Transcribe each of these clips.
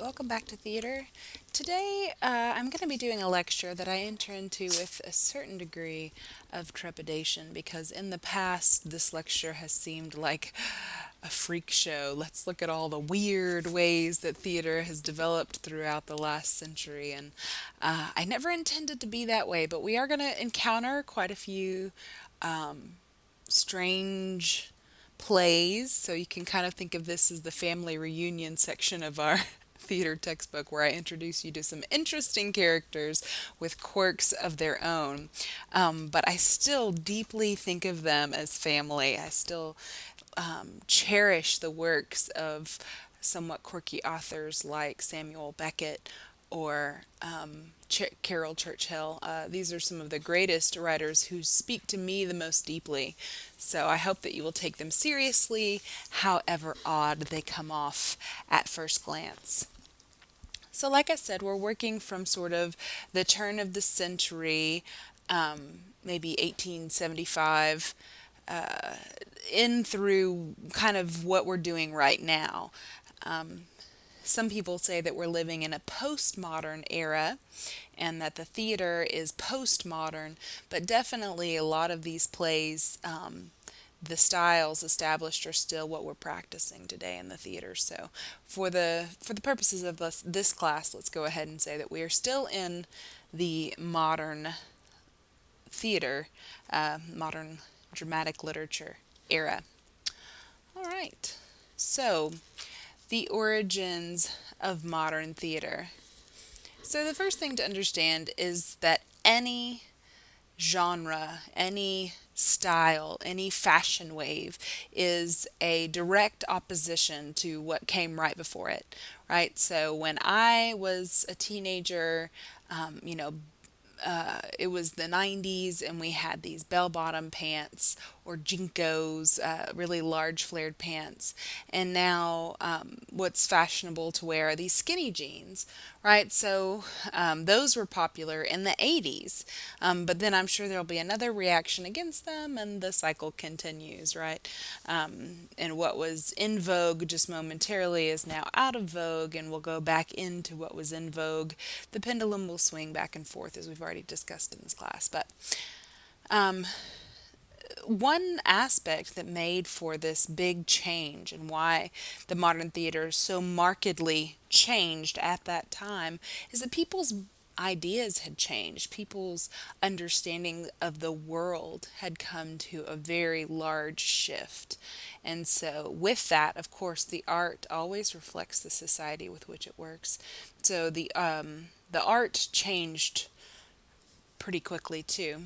welcome back to theater. Today, I'm going to be doing a lecture that I enter into with a certain degree of trepidation because in the past, this lecture has seemed like a freak show. Let's look at all the weird ways that theater has developed throughout the last century. And I never intended to be that way, but we are going to encounter quite a few strange plays. So you can kind of think of this as the family reunion section of our theater textbook, where I introduce you to some interesting characters with quirks of their own. But I still deeply think of them as family. I still cherish the works of somewhat quirky authors like Samuel Beckett or Carol Churchill. These are some of the greatest writers who speak to me the most deeply. So I hope that you will take them seriously, however odd they come off at first glance. So, like I said, we're working from sort of the turn of the century, maybe 1875, in through kind of what we're doing right now. Some people say that we're living in a postmodern era and that the theater is postmodern, but definitely a lot of these plays, the styles established are still what we're practicing today in the theater. So, for the purposes of this class, let's go ahead and say that we are still in the modern theater, modern dramatic literature era. All right. So, the origins of modern theater. So, the first thing to understand is that any genre, any style, any fashion wave is a direct opposition to what came right before it, right? So, when I was a teenager, um, you know, it was the 90s and we had these bell bottom pants or jinkos, really large flared pants. And now what's fashionable to wear are these skinny jeans, right? So those were popular in the 80s. But then I'm sure there'll be another reaction against them and the cycle continues, right? And what was in vogue just momentarily is now out of vogue and will go back into what was in vogue. The pendulum will swing back and forth as we've already discussed in this class. But one aspect that made for this big change and why the modern theater so markedly changed at that time is that people's ideas had changed. People's understanding of the world had come to a very large shift. And so, with that, of course, the art always reflects the society with which it works. So, the art changed pretty quickly too.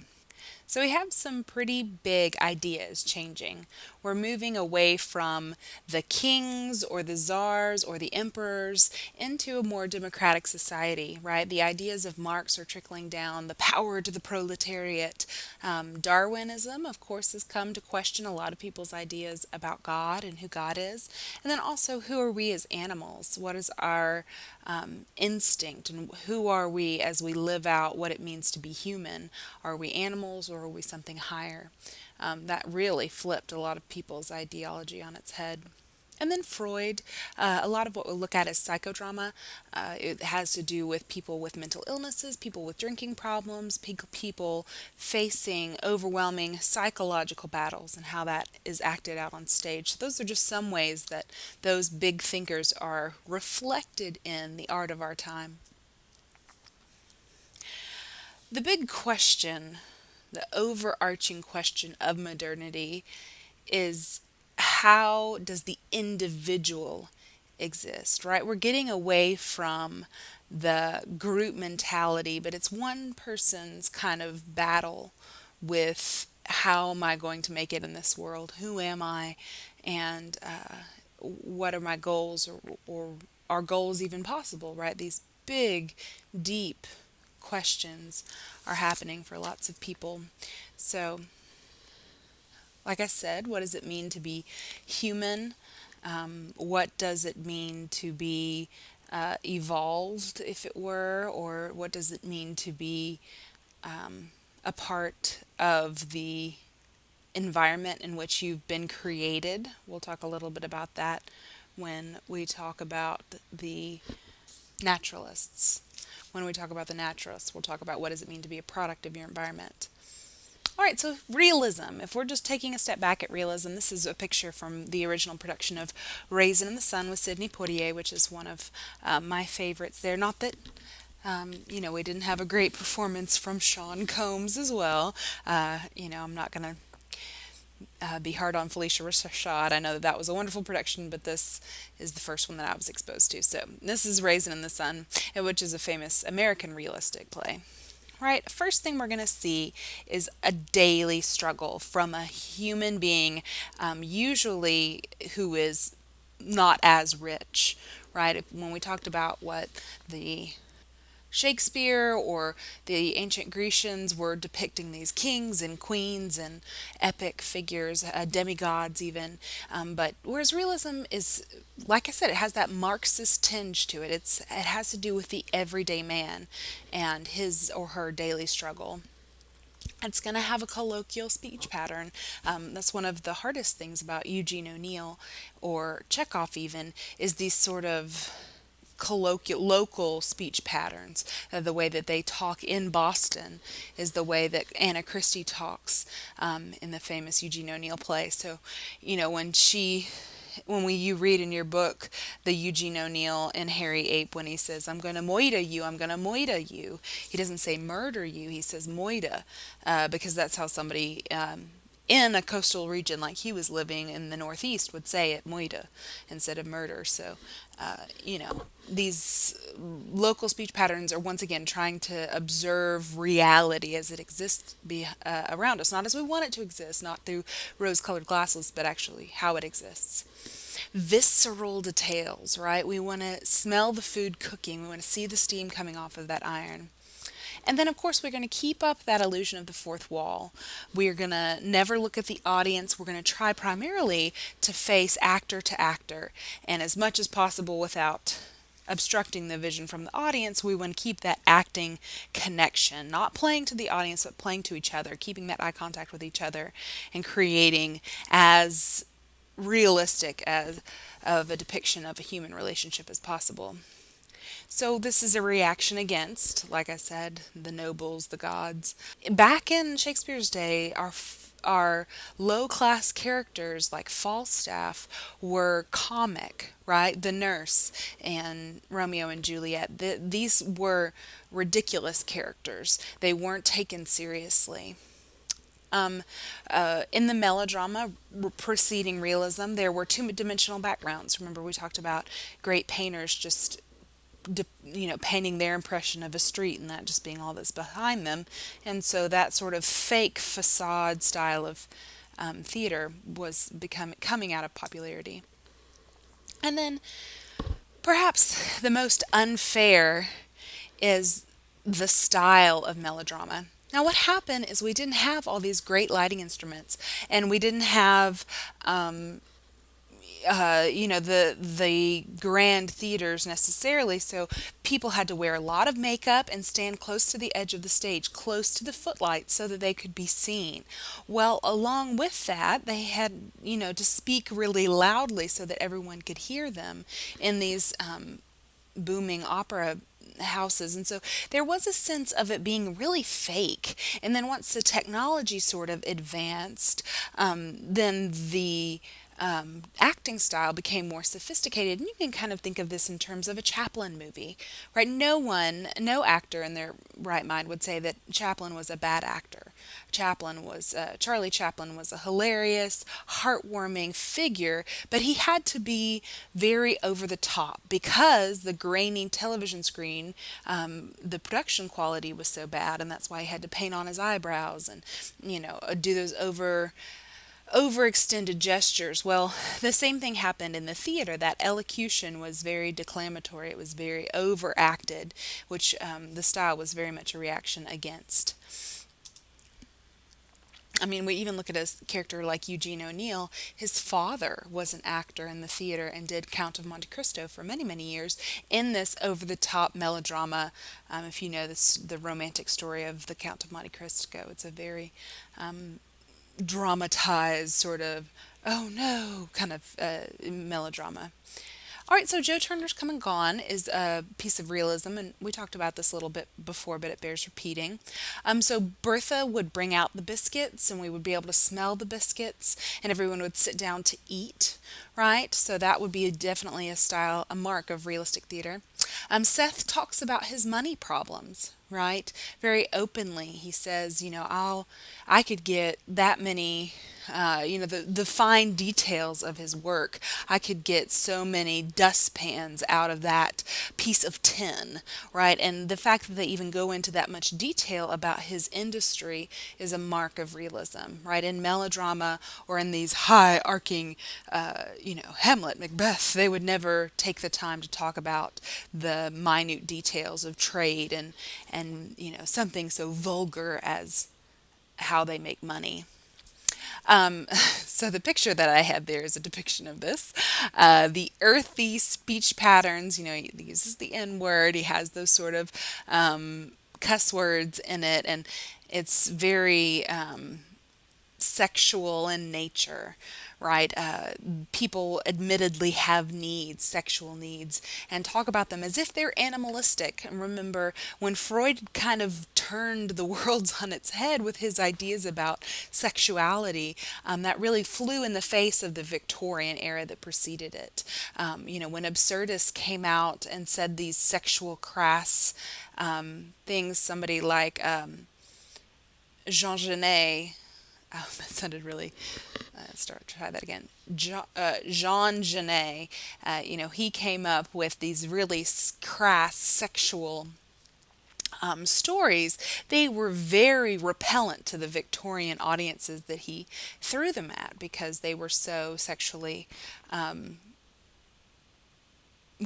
So we have some pretty big ideas changing. We're moving away from the kings or the czars or the emperors into a more democratic society, right? The ideas of Marx are trickling down, the power to the proletariat. Darwinism, of course, has come to question a lot of people's ideas about God and who God is. And then also, who are we as animals? What is our instinct? And who are we as we live out what it means to be human? Are we animals or are we something higher? That really flipped a lot of people's ideology on its head. And then Freud, a lot of what we'll look at is psychodrama. It has to do with people with mental illnesses, people with drinking problems, people facing overwhelming psychological battles, and how that is acted out on stage. So those are just some ways that those big thinkers are reflected in the art of our time. The big question, the overarching question of modernity is, how does the individual exist, right? We're getting away from the group mentality, but it's one person's kind of battle with, how am I going to make it in this world? Who am I? And what are my goals, or are goals even possible, right? These big, deep questions are happening for lots of people. So, like I said, what does it mean to be human? What does it mean to be evolved, if it were? Or what does it mean to be a part of the environment in which you've been created? We'll talk a little bit about that when we talk about the Naturalists. When we talk about the naturalists, we'll talk about what does it mean to be a product of your environment. All right, so realism. If we're just taking a step back at realism, this is a picture from the original production of Raisin in the Sun with Sidney Poitier, which is one of my favorites there. Not that, we didn't have a great performance from Sean Combs as well. I'm not going to be hard on Felicia Rashad. I know that that was a wonderful production, but this is the first one that I was exposed to. So this is Raisin in the Sun, which is a famous American realistic play. Right, first thing we're going to see is a daily struggle from a human being, usually who is not as rich, right? When we talked about what the Shakespeare or the ancient Grecians were depicting these kings and queens and epic figures, demigods even. But whereas realism is, like I said, it has that Marxist tinge to it. It has to do with the everyday man and his or her daily struggle. It's going to have a colloquial speech pattern. That's one of the hardest things about Eugene O'Neill or Chekhov even, is these sort of colloquial local speech patterns. The way that they talk in Boston is the way that Anna Christie talks in the famous Eugene O'Neill play. So, you read in your book the Eugene O'Neill and Harry Ape, when he says, I'm going to moida you, I'm going to moida you. He doesn't say murder you, he says moida, because that's how somebody in a coastal region like he was living in the Northeast would say it, moida, instead of murder. So, these local speech patterns are once again trying to observe reality as it exists around us, not as we want it to exist, not through rose-colored glasses, but actually how it exists. Visceral details, right? We want to smell the food cooking. We want to see the steam coming off of that iron. And then, of course, we're going to keep up that illusion of the fourth wall. We're going to never look at the audience. We're going to try primarily to face actor to actor. And as much as possible without obstructing the vision from the audience, we want to keep that acting connection, not playing to the audience, but playing to each other, keeping that eye contact with each other, and creating as realistic as of a depiction of a human relationship as possible. So this is a reaction against, like I said, the nobles, the gods. Back in Shakespeare's day, our low-class characters like Falstaff were comic, right? The nurse and Romeo and Juliet. These were ridiculous characters. They weren't taken seriously. In the melodrama preceding realism, there were two-dimensional backgrounds. Remember, we talked about great painters just painting their impression of a street and that just being all that's behind them. And so that sort of fake facade style of theater was coming out of popularity. And then perhaps the most unfair is the style of melodrama. Now, what happened is we didn't have all these great lighting instruments, and we didn't have the grand theaters necessarily, so people had to wear a lot of makeup and stand close to the edge of the stage, close to the footlights so that they could be seen. Well, along with that, they had, to speak really loudly so that everyone could hear them in these booming opera houses. And so there was a sense of it being really fake. And then once the technology sort of advanced, then the acting style became more sophisticated. And you can kind of think of this in terms of a Chaplin movie, right? No actor in their right mind would say that Chaplin was a bad actor. Charlie Chaplin was a hilarious, heartwarming figure, but he had to be very over the top because the grainy television screen, the production quality was so bad, and that's why he had to paint on his eyebrows and, do those overextended gestures. Well, the same thing happened in the theater. That elocution was very declamatory. It was very overacted, which the style was very much a reaction against. I mean, we even look at a character like Eugene O'Neill. His father was an actor in the theater and did Count of Monte Cristo for many, many years in this over-the-top melodrama. If you know this, the romantic story of the Count of Monte Cristo, it's a very dramatized sort of, oh no, kind of melodrama. All right, so Joe Turner's Come and Gone is a piece of realism, and we talked about this a little bit before, but it bears repeating. So Bertha would bring out the biscuits, and we would be able to smell the biscuits, and everyone would sit down to eat, right? So that would be definitely a style, a mark of realistic theater. Seth talks about his money problems, right? Very openly. He says, I could get that many, the fine details of his work. I could get so many dustpans out of that piece of tin, right? And the fact that they even go into that much detail about his industry is a mark of realism, right? In melodrama or in these high arcing, Hamlet, Macbeth, they would never take the time to talk about the minute details of trade and something so vulgar as how they make money. So the picture that I had there is a depiction of this. The earthy speech patterns, he uses the N word, he has those sort of cuss words in it, and it's very sexual in nature, right? People admittedly have needs, sexual needs, and talk about them as if they're animalistic. And remember, when Freud kind of turned the world on its head with his ideas about sexuality, that really flew in the face of the Victorian era that preceded it. When Absurdists came out and said these sexual crass things, somebody like Jean Genet. Oh, that sounded really. Try that again. Jean Genet. He came up with these really crass sexual stories. They were very repellent to the Victorian audiences that he threw them at because they were so sexually, well,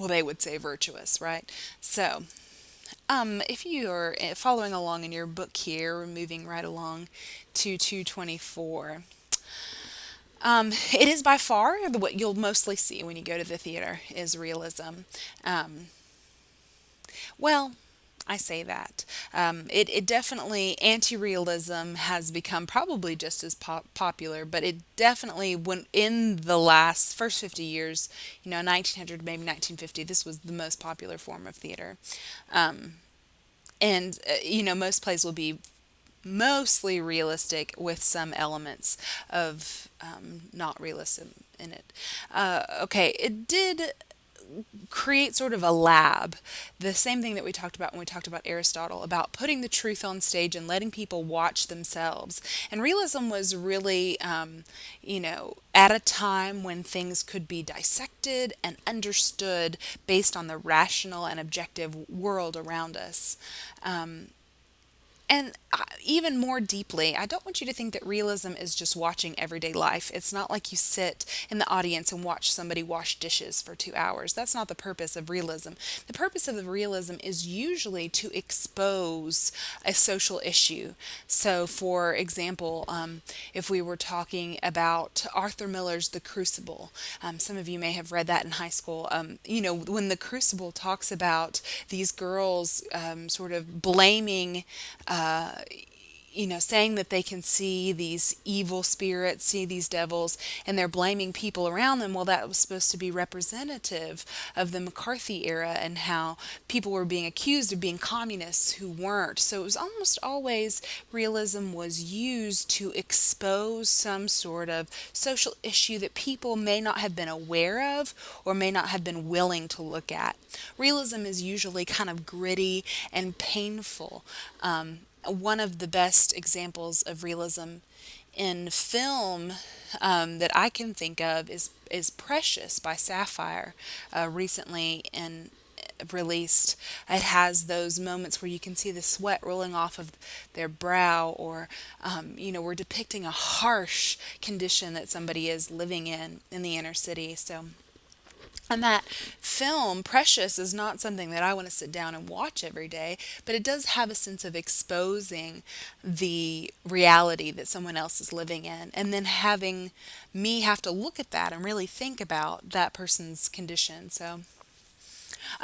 they would say virtuous, right? So, if you are following along in your book here, we're moving right along to 224. It is by far what you'll mostly see when you go to the theater is realism. Um, well, I say that. It definitely, anti-realism has become probably just as popular, but it definitely, when in the last first 50 years, 1900, maybe 1950, this was the most popular form of theater. Um, and most plays will be mostly realistic with some elements of not realism in it. Okay, it did create sort of a lab, the same thing that we talked about when we talked about Aristotle, about putting the truth on stage and letting people watch themselves. And realism was really, at a time when things could be dissected and understood based on the rational and objective world around us. And even more deeply, I don't want you to think that realism is just watching everyday life. It's not like you sit in the audience and watch somebody wash dishes for 2 hours. That's not the purpose of realism. The purpose of the realism is usually to expose a social issue. So, for example, if we were talking about Arthur Miller's The Crucible, some of you may have read that in high school. When The Crucible talks about these girls sort of blaming saying that they can see these evil spirits, see these devils, and they're blaming people around them. Well, that was supposed to be representative of the McCarthy era and how people were being accused of being communists who weren't. So it was almost always realism was used to expose some sort of social issue that people may not have been aware of or may not have been willing to look at. Realism is usually kind of gritty and painful. One of the best examples of realism in film that I can think of is Precious by Sapphire, recently and released. It has those moments where you can see the sweat rolling off of their brow, or we're depicting a harsh condition that somebody is living in the inner city. So. And that film, Precious, is not something that I want to sit down and watch every day, but it does have a sense of exposing the reality that someone else is living in, and then having me have to look at that and really think about that person's condition. So,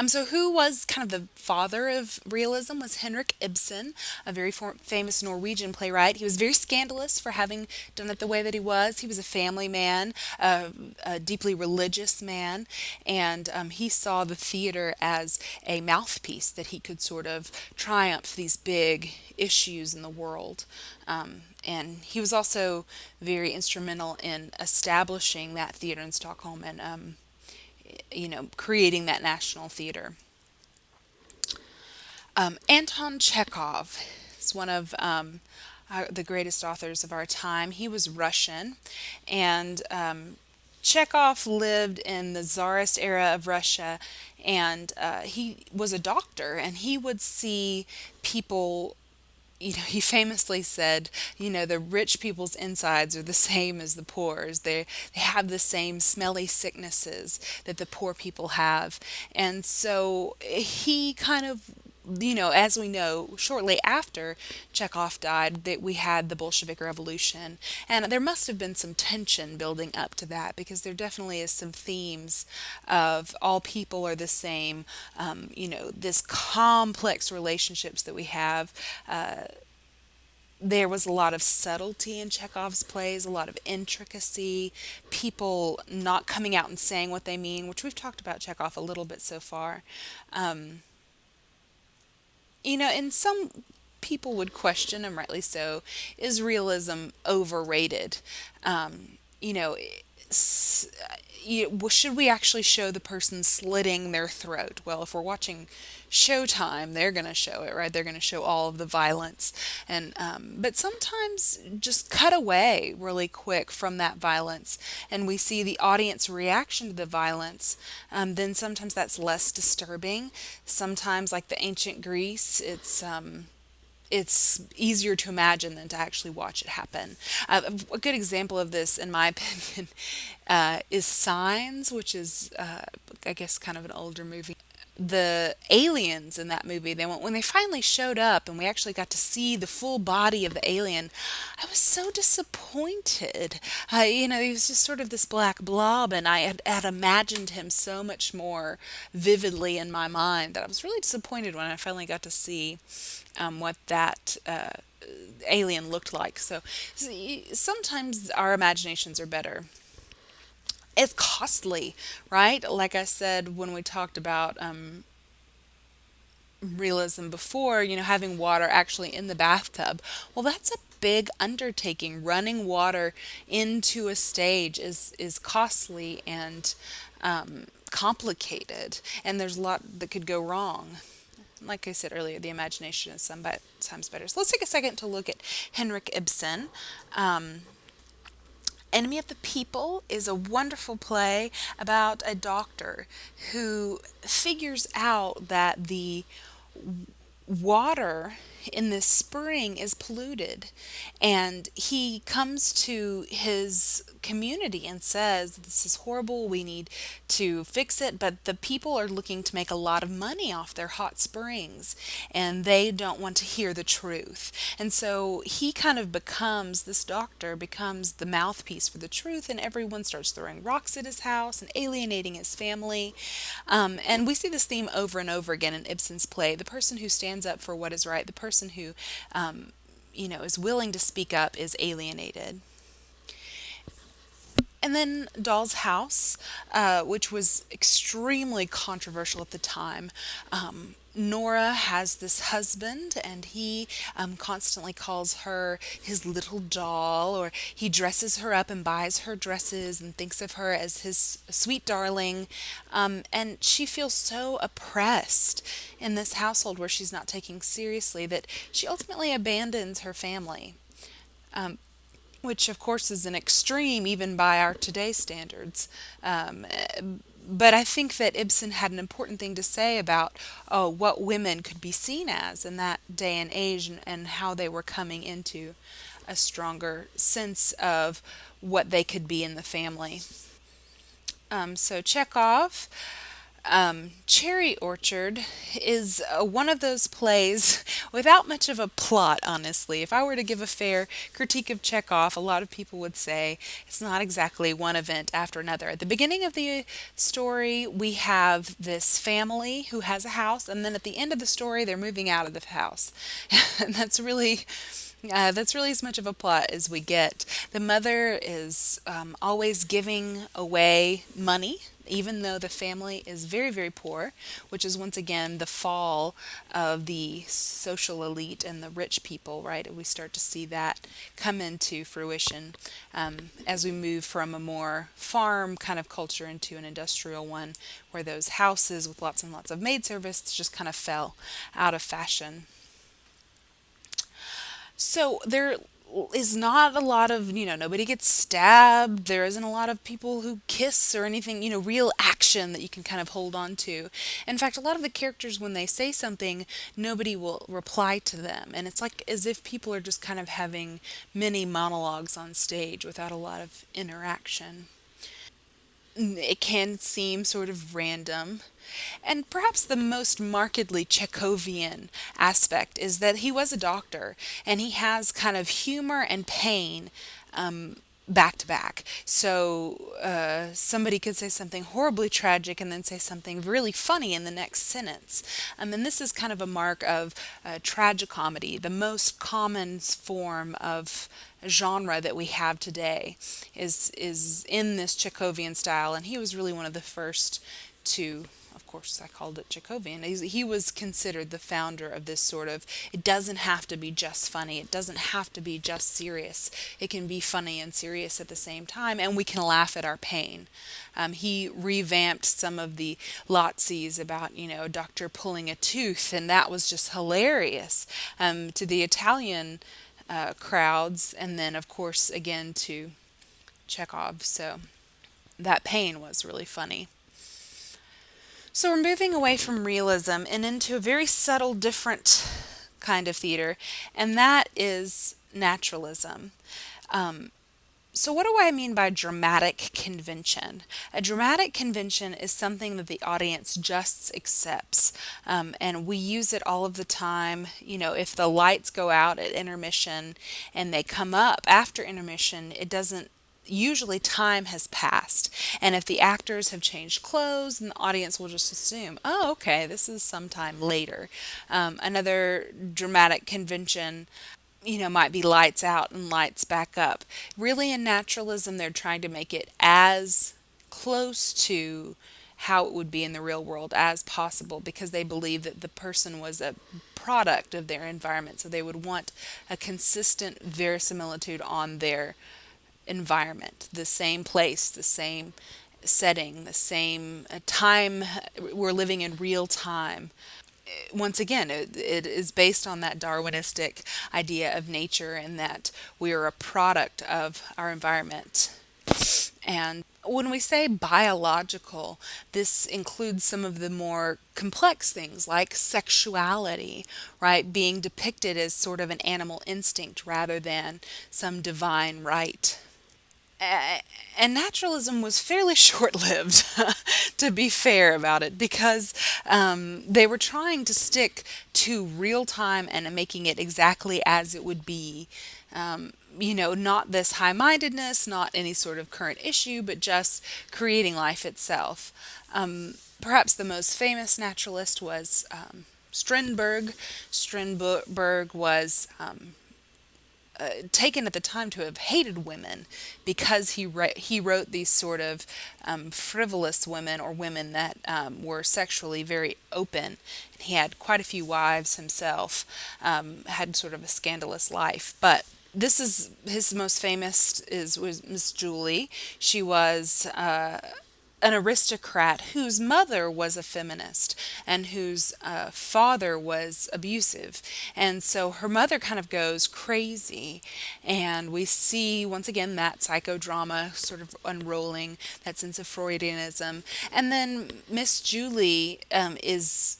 So who was kind of the father of realism was Henrik Ibsen, a very famous Norwegian playwright. He was very scandalous for having done it the way that he was. He was a family man, a deeply religious man, and he saw the theater as a mouthpiece that he could sort of triumph these big issues in the world. And he was also very instrumental in establishing that theater in Stockholm and creating that national theater. Anton Chekhov is one of the greatest authors of our time. He was Russian, and Chekhov lived in the Tsarist era of Russia, and he was a doctor, and he would see people. He famously said, the rich people's insides are the same as the poor's. They have the same smelly sicknesses that the poor people have. And so he kind of, as we know, shortly after Chekhov died, that we had the Bolshevik Revolution. And there must have been some tension building up to that because there definitely is some themes of all people are the same, this complex relationships that we have. There was a lot of subtlety in Chekhov's plays, a lot of intricacy, people not coming out and saying what they mean, which we've talked about Chekhov a little bit so far. Um, and some people would question, and rightly so, is realism overrated? You know, s- should we actually show the person slitting their throat? Well, if we're watching Showtime, they're going to show it, right? They're going to show all of the violence, and but sometimes just cut away really quick from that violence, and we see the audience reaction to the violence. Then sometimes that's less disturbing. Sometimes, like the ancient Greece, it's easier to imagine than to actually watch it happen. A good example of this, in my opinion, is Signs, which is, I guess, kind of an older movie. The aliens in that movie, when they finally showed up and we actually got to see the full body of the alien, I was so disappointed. He was just sort of this black blob, and I had imagined him so much more vividly in my mind that I was really disappointed when I finally got to see what that alien looked like. So sometimes our imaginations are better. It's costly, right? Like I said when we talked about realism before, having water actually in the bathtub. Well, that's a big undertaking. Running water into a stage is costly and complicated, and there's a lot that could go wrong. Like I said earlier, the imagination is sometimes better. So let's take a second to look at Henrik Ibsen. Um, Enemy of the People is a wonderful play about a doctor who figures out that the water in this spring is polluted, and he comes to his community and says, this is horrible, we need to fix it, but the people are looking to make a lot of money off their hot springs, and they don't want to hear the truth. And so he kind of becomes, this doctor becomes the mouthpiece for the truth, and everyone starts throwing rocks at his house and alienating his family. And we see this theme over and over again in Ibsen's play. The person who stands up for what is right, the person who, is willing to speak up is alienated. And then Doll's House, which was extremely controversial at the time. Nora has this husband, and he constantly calls her his little doll, or he dresses her up and buys her dresses and thinks of her as his sweet darling. And she feels so oppressed in this household where she's not taken seriously that she ultimately abandons her family. Which of course is an extreme even by our today's standards. But I think that Ibsen had an important thing to say about what women could be seen as in that day and age, and how they were coming into a stronger sense of what they could be in the family. So Chekhov, Cherry Orchard is one of those plays without much of a plot, honestly. If I were to give a fair critique of Chekhov, a lot of people would say it's not exactly one event after another. At the beginning of the story, we have this family who has a house, and then at the end of the story, they're moving out of the house. And that's really as much of a plot as we get. The mother is always giving away money, even though the family is very, very poor, which is once again the fall of the social elite and the rich people, right? We start to see that come into fruition as we move from a more farm kind of culture into an industrial one, where those houses with lots and lots of maid service just kind of fell out of fashion. So there is not a lot of, nobody gets stabbed. There isn't a lot of people who kiss or anything, real action that you can kind of hold on to. In fact, a lot of the characters, when they say something, nobody will reply to them. And it's like as if people are just kind of having mini monologues on stage without a lot of interaction. It can seem sort of random. And perhaps the most markedly Chekhovian aspect is that he was a doctor and he has kind of humor and pain back to back. So somebody could say something horribly tragic and then say something really funny in the next sentence. And this is kind of a mark of tragicomedy, the most common form of genre that we have today is in this Chekhovian style, and he was really one of the first to, of course, I called it Chekhovian. He was considered the founder of this sort of, it doesn't have to be just funny, it doesn't have to be just serious. It can be funny and serious at the same time, and we can laugh at our pain. He revamped some of the Lazis about, a doctor pulling a tooth, and that was just hilarious to the Italian crowds, and then, of course, again to Chekhov. So that pain was really funny. So we're moving away from realism and into a very subtle, different kind of theater, and that is naturalism. So, what do I mean by dramatic convention? A dramatic convention is something that the audience just accepts, and we use it all of the time. If the lights go out at intermission and they come up after intermission, it doesn't. Usually, time has passed, and if the actors have changed clothes, then the audience will just assume, oh, okay, this is sometime later. Another dramatic convention might be lights out and lights back up. Really, in naturalism, they're trying to make it as close to how it would be in the real world as possible because they believe that the person was a product of their environment. So they would want a consistent verisimilitude on their environment, the same place, the same setting, the same time. We're living in real time. Once again, it is based on that Darwinistic idea of nature and that we are a product of our environment. And when we say biological, this includes some of the more complex things like sexuality, right? Being depicted as sort of an animal instinct rather than some divine right. And naturalism was fairly short lived, to be fair about it, because they were trying to stick to real time and making it exactly as it would be. Not this high mindedness, not any sort of current issue, but just creating life itself. Perhaps the most famous naturalist was Strindberg. Strindberg was taken at the time to have hated women because he wrote these sort of frivolous women or women that were sexually very open. He had quite a few wives himself, had sort of a scandalous life. But this is his most famous was Miss Julie. She was an aristocrat whose mother was a feminist and whose father was abusive. And so her mother kind of goes crazy. And we see, once again, that psychodrama sort of unrolling, that sense of Freudianism. And then Miss Julie is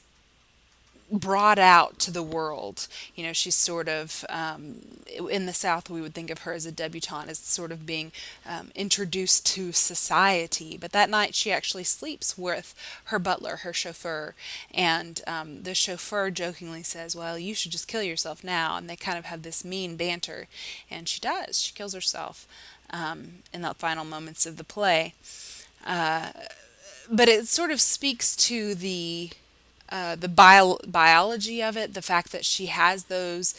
brought out to the world. She's sort of, in the South, we would think of her as a debutante, as sort of being introduced to society. But that night, she actually sleeps with her butler, her chauffeur. And the chauffeur jokingly says, "Well, you should just kill yourself now." And they kind of have this mean banter. And she does. She kills herself in the final moments of the play. But it sort of speaks to the biology of it. The fact that she has those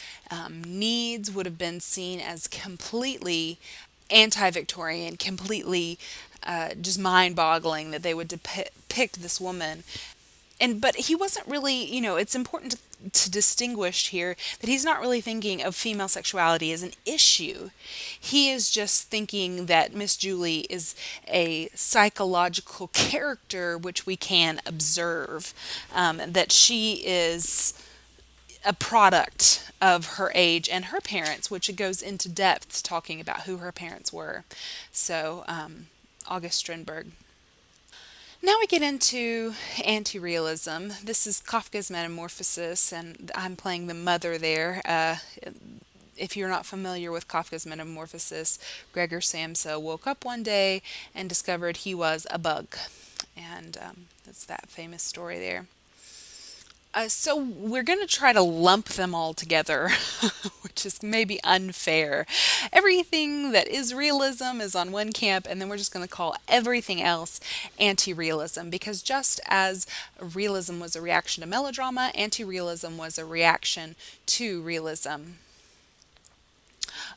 needs would have been seen as completely anti-Victorian, completely just mind-boggling that they would depict this woman. But he wasn't really, it's important to distinguish here that he's not really thinking of female sexuality as an issue. He is just thinking that Miss Julie is a psychological character which we can observe, that she is a product of her age and her parents, which it goes into depth talking about who her parents were. So, August Strindberg. Now we get into anti-realism. This is Kafka's Metamorphosis, and I'm playing the mother there. If you're not familiar with Kafka's Metamorphosis, Gregor Samsa woke up one day and discovered he was a bug. And that's that famous story there. So we're going to try to lump them all together, which is maybe unfair. Everything that is realism is on one camp, and then we're just going to call everything else anti-realism, because just as realism was a reaction to melodrama, anti-realism was a reaction to realism.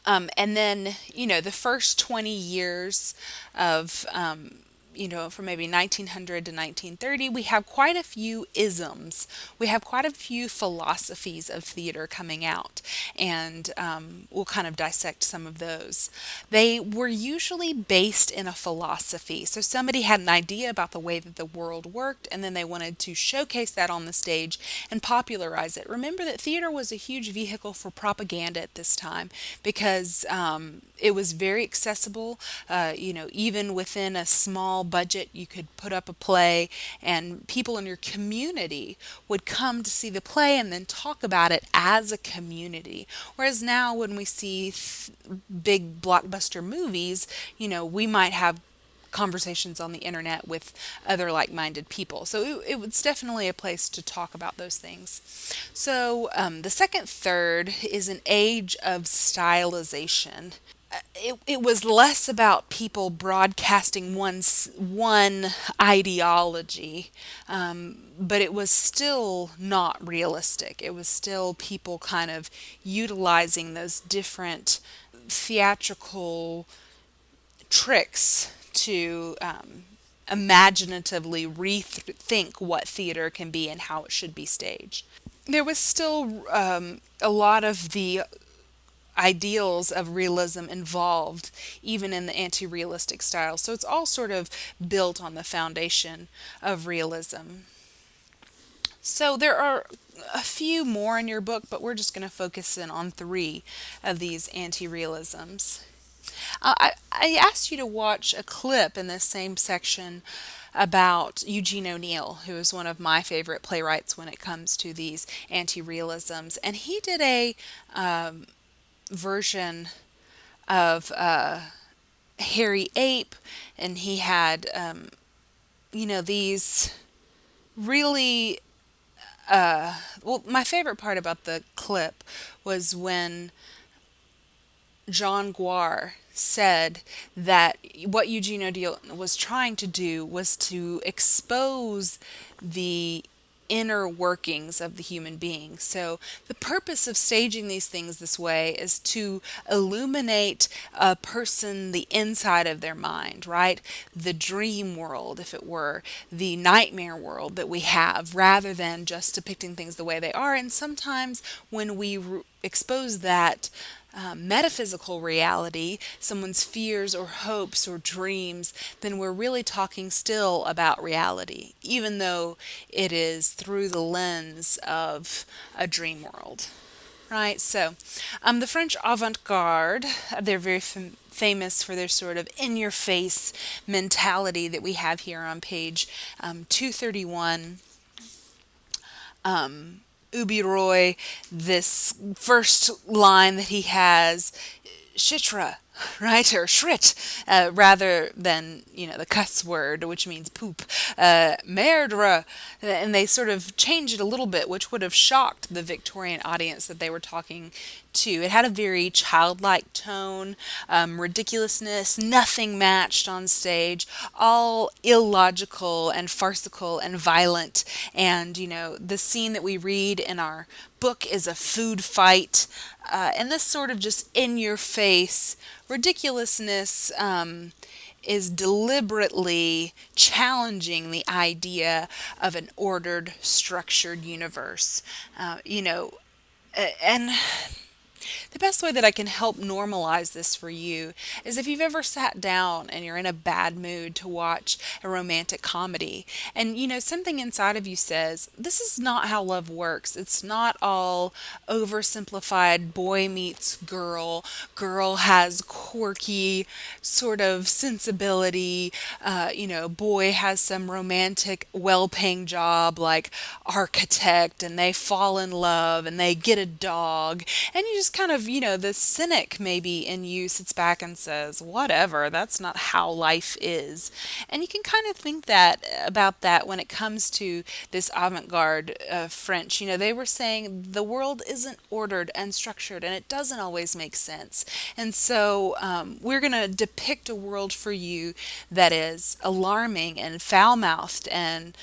And then, the first 20 years of from maybe 1900 to 1930, we have quite a few isms. We have quite a few philosophies of theater coming out, and we'll kind of dissect some of those. They were usually based in a philosophy. So somebody had an idea about the way that the world worked, and then they wanted to showcase that on the stage and popularize it. Remember that theater was a huge vehicle for propaganda at this time because it was very accessible. Even within a small budget, you could put up a play, and people in your community would come to see the play and then talk about it as a community. Whereas now, when we see big blockbuster movies, we might have conversations on the internet with other like-minded people. So it was definitely a place to talk about those things. So the second third is an age of stylization. It was less about people broadcasting one ideology, but it was still not realistic. It was still people kind of utilizing those different theatrical tricks to imaginatively rethink what theater can be and how it should be staged. There was still a lot of the ideals of realism involved, even in the anti-realistic style. So it's all sort of built on the foundation of realism. So there are a few more in your book, but we're just going to focus in on three of these anti-realisms. I asked you to watch a clip in this same section about Eugene O'Neill, who is one of my favorite playwrights when it comes to these anti-realisms. And he did a version of Harry Ape, and he had, these really. Well, my favorite part about the clip was when John Guar said that what Eugene O'Neill was trying to do was to expose the inner workings of the human being. So the purpose of staging these things this way is to illuminate a person, the inside of their mind, right? The dream world, if it were, the nightmare world that we have, rather than just depicting things the way they are. And sometimes when we expose that metaphysical reality, someone's fears or hopes or dreams, then we're really talking still about reality, even though it is through the lens of a dream world. Right? So, the French avant-garde, they're very famous for their sort of in-your-face mentality that we have here on page 231. Ubi Roy, this first line that he has, shitra, right, or shrit, rather than the cuss word, which means poop, merdra, and they sort of changed it a little bit, which would have shocked the Victorian audience that they were talking to. It had a very childlike tone, ridiculousness, nothing matched on stage, all illogical and farcical and violent. And the scene that we read in our book is a food fight, and this sort of just in your face ridiculousness is deliberately challenging the idea of an ordered, structured universe. And the best way that I can help normalize this for you is if you've ever sat down and you're in a bad mood to watch a romantic comedy, and something inside of you says, this is not how love works. It's not all oversimplified boy meets girl, girl has quirky sort of sensibility, boy has some romantic, well paying job like architect, and they fall in love and they get a dog, and you just kind of, the cynic maybe in you sits back and says, whatever, that's not how life is. And you can kind of think that about that when it comes to this avant-garde French. They were saying the world isn't ordered and structured, and it doesn't always make sense. And so we're going to depict a world for you that is alarming and foul-mouthed, and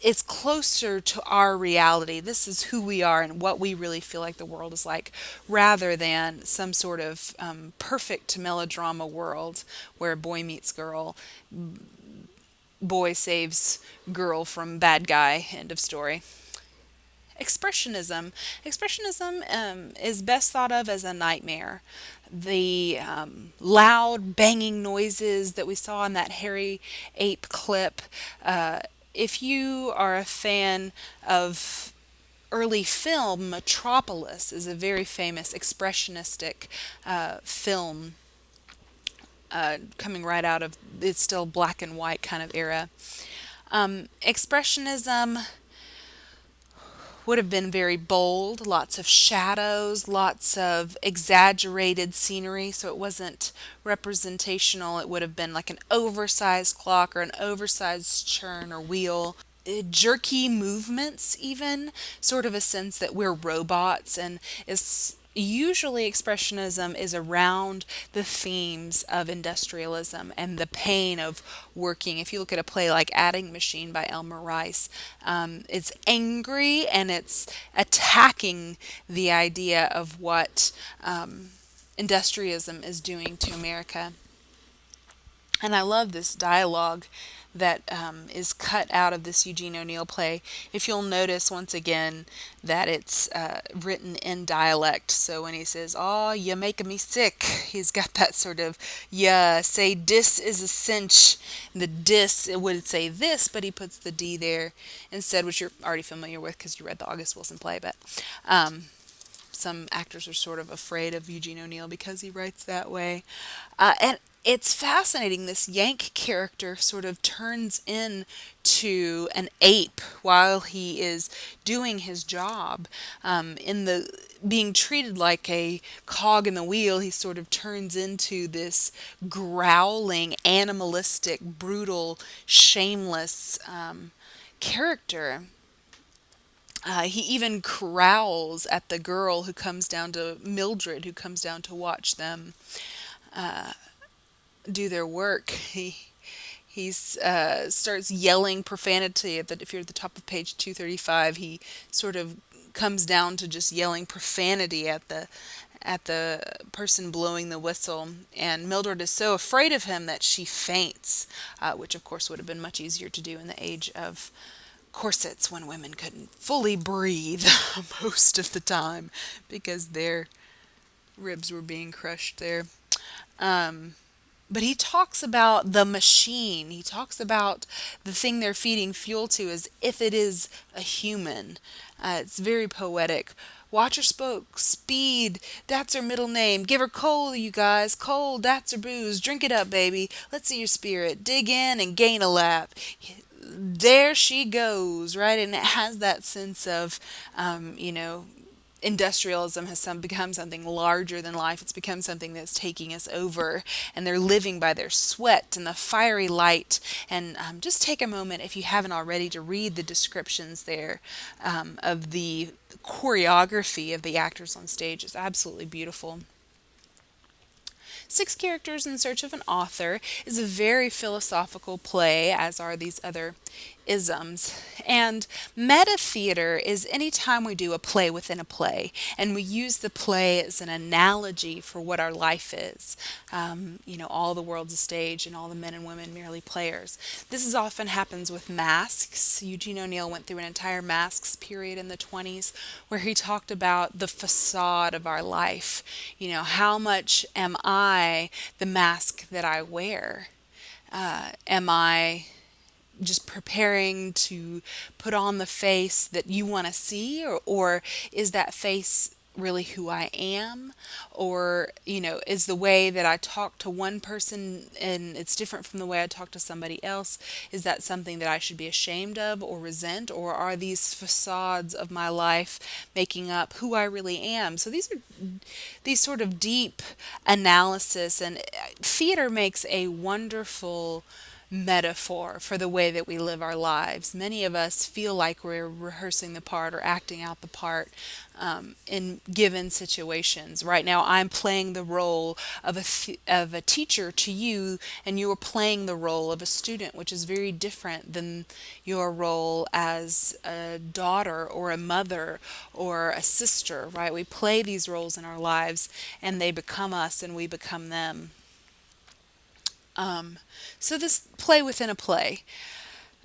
it's closer to our reality. This is who we are and what we really feel like the world is like, rather than some sort of perfect melodrama world where boy meets girl, boy saves girl from bad guy, end of story. Expressionism. Expressionism is best thought of as a nightmare. The loud banging noises that we saw in that hairy ape clip. If you are a fan of early film, Metropolis is a very famous expressionistic film, coming right out of, it's still black and white kind of era. Expressionism would have been very bold, lots of shadows, lots of exaggerated scenery, so it wasn't representational. It would have been like an oversized clock or an oversized churn or wheel. Jerky movements, even, sort of a sense that we're robots, and is usually expressionism is around the themes of industrialism and the pain of working. If you look at a play like Adding Machine by Elmer Rice, it's angry and it's attacking the idea of what industrialism is doing to America. And I love this dialogue that is cut out of this Eugene O'Neill play. If you'll notice once again that it's written in dialect. So when he says, "Oh, you're making me sick," he's got that sort of, yeah, say dis is a cinch. The dis, it would say this, but he puts the D there instead, which you're already familiar with because you read the August Wilson play. But some actors are sort of afraid of Eugene O'Neill because he writes that way. And it's fascinating. This Yank character sort of turns into an ape while he is doing his job. In the being treated like a cog in the wheel, he sort of turns into this growling, animalistic, brutal, shameless character. He even growls at the girl who comes down to Mildred, who comes down to watch them do their work. He starts yelling profanity. If you're at the top of page 235, he sort of comes down to just yelling profanity at the person blowing the whistle. And Mildred is so afraid of him that she faints, which of course would have been much easier to do in the age of corsets when women couldn't fully breathe most of the time because their ribs were being crushed there. But he talks about the machine. He talks about the thing they're feeding fuel to as if it is a human. It's very poetic. Watch her spoke, speed, that's her middle name. Give her coal, you guys, coal, that's her booze. Drink it up, baby. Let's see your spirit. Dig in and gain a lap. there she goes, right? And it has that sense of, industrialism has become something larger than life. It's become something that's taking us over, and they're living by their sweat and the fiery light. And just take a moment, if you haven't already, to read the descriptions there of the choreography of the actors on stage. It's absolutely beautiful. Six Characters in Search of an Author is a very philosophical play, as are these other isms. And meta theater is any time we do a play within a play, and we use the play as an analogy for what our life is. All the world's a stage, and all the men and women merely players. This is often happens with masks. Eugene O'Neill went through an entire masks period in the 20s where he talked about the facade of our life. How much am I the mask that I wear? Am I just preparing to put on the face that you want to see, or is that face really who I am? Or is the way that I talk to one person and it's different from the way I talk to somebody else, is that something that I should be ashamed of or resent? Or are these facades of my life making up who I really am? So these are these sort of deep analysis, and theater makes a wonderful metaphor for the way that we live our lives. Many of us feel like we're rehearsing the part or acting out the part in given situations. Right now, I'm playing the role of of a teacher to you, and you are playing the role of a student, which is very different than your role as a daughter or a mother or a sister. Right? We play these roles in our lives, and they become us, and we become them. So this play within a play.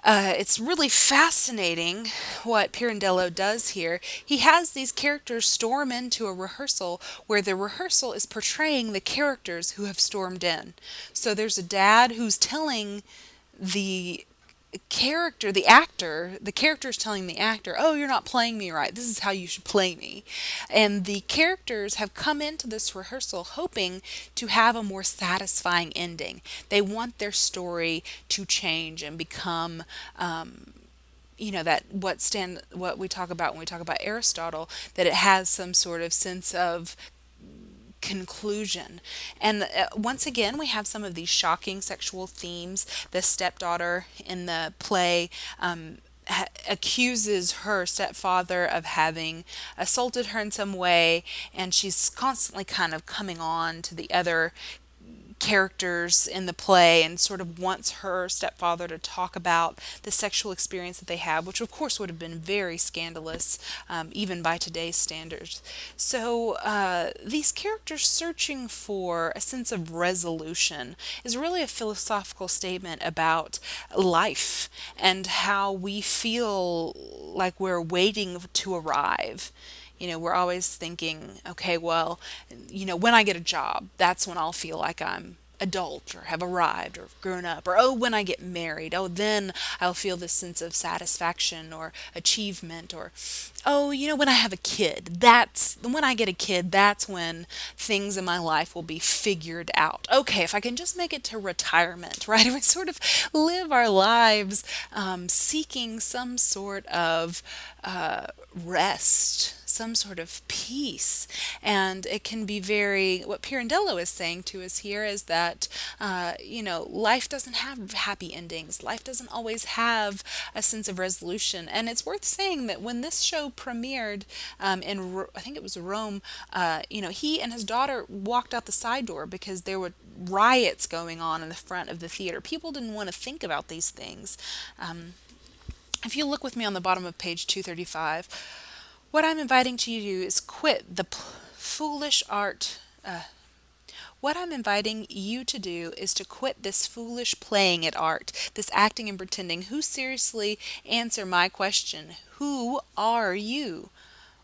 It's really fascinating what Pirandello does here. He has these characters storm into a rehearsal where the rehearsal is portraying the characters who have stormed in. So there's a dad who's telling the the character is telling the actor, oh, you're not playing me right. This is how you should play me. And the characters have come into this rehearsal hoping to have a more satisfying ending. They want their story to change and become that what we talk about when we talk about Aristotle, that it has some sort of sense of conclusion. And once again, we have some of these shocking sexual themes. The stepdaughter in the play accuses her stepfather of having assaulted her in some way, and she's constantly kind of coming on to the other characters in the play and sort of wants her stepfather to talk about the sexual experience that they have, which of course would have been very scandalous, even by today's standards. So these characters searching for a sense of resolution is really a philosophical statement about life and how we feel like we're waiting to arrive. We're always thinking, okay, well, when I get a job, that's when I'll feel like I'm adult or have arrived or grown up. Or, oh, when I get married, oh, then I'll feel this sense of satisfaction or achievement. Or, oh, when I have a kid, when I get a kid, that's when things in my life will be figured out. Okay, if I can just make it to retirement, right? We sort of live our lives seeking some sort of rest, some sort of peace. And it can be what Pirandello is saying to us here is that, life doesn't have happy endings. Life doesn't always have a sense of resolution. And it's worth saying that when this show premiered I think it was Rome, he and his daughter walked out the side door because there were riots going on in the front of the theater. People didn't want to think about these things. If you look with me on the bottom of page 235, what I'm inviting to you to do is quit the foolish art. What I'm inviting you to do is to quit this foolish playing at art, this acting and pretending. Who seriously answer my question? Who are you?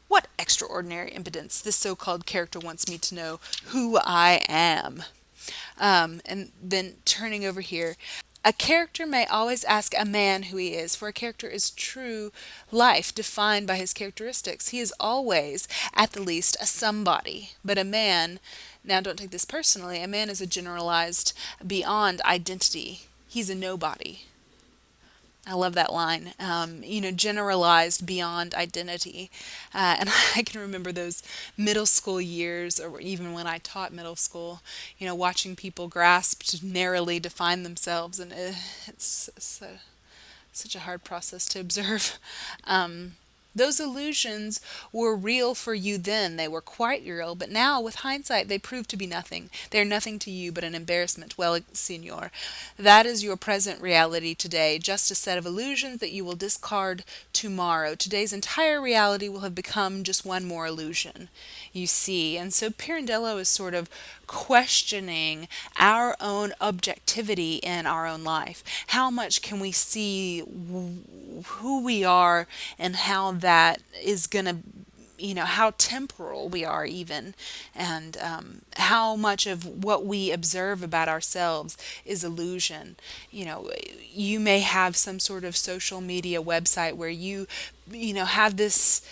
What extraordinary impudence! This so-called character wants me to know who I am. And then turning over here, a character may always ask a man who he is, for a character is true life defined by his characteristics. He is always, at the least, a somebody. But a man, now don't take this personally, a man is a generalized beyond identity. He's a nobody. I love that line. Generalized beyond identity. And I can remember those middle school years, or even when I taught middle school, watching people grasp to narrowly define themselves. And it's such a hard process to observe. Um, those illusions were real for you then. They were quite real, but now, with hindsight, they prove to be nothing. They are nothing to you but an embarrassment. Well, Signor, that is your present reality today, just a set of illusions that you will discard tomorrow. Today's entire reality will have become just one more illusion, you see. And so Pirandello is sort of questioning our own objectivity in our own life. How much can we see who we are and how that is going to how temporal we are even, and how much of what we observe about ourselves is illusion. You may have some sort of social media website where have this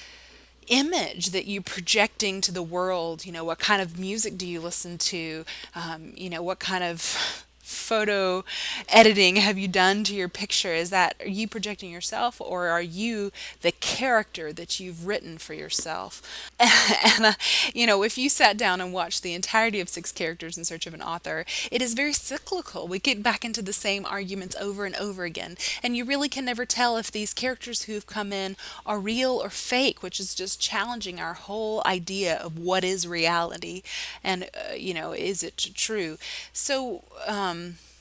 image that you're projecting to the world. What kind of music do you listen to? What kind of photo editing have you done to your picture? Are you projecting yourself, or are you the character that you've written for yourself? And if you sat down and watched the entirety of Six Characters in Search of an Author, it is very cyclical. We get back into the same arguments over and over again, and you really can never tell if these characters who've come in are real or fake, which is just challenging our whole idea of what is reality, and is it true? So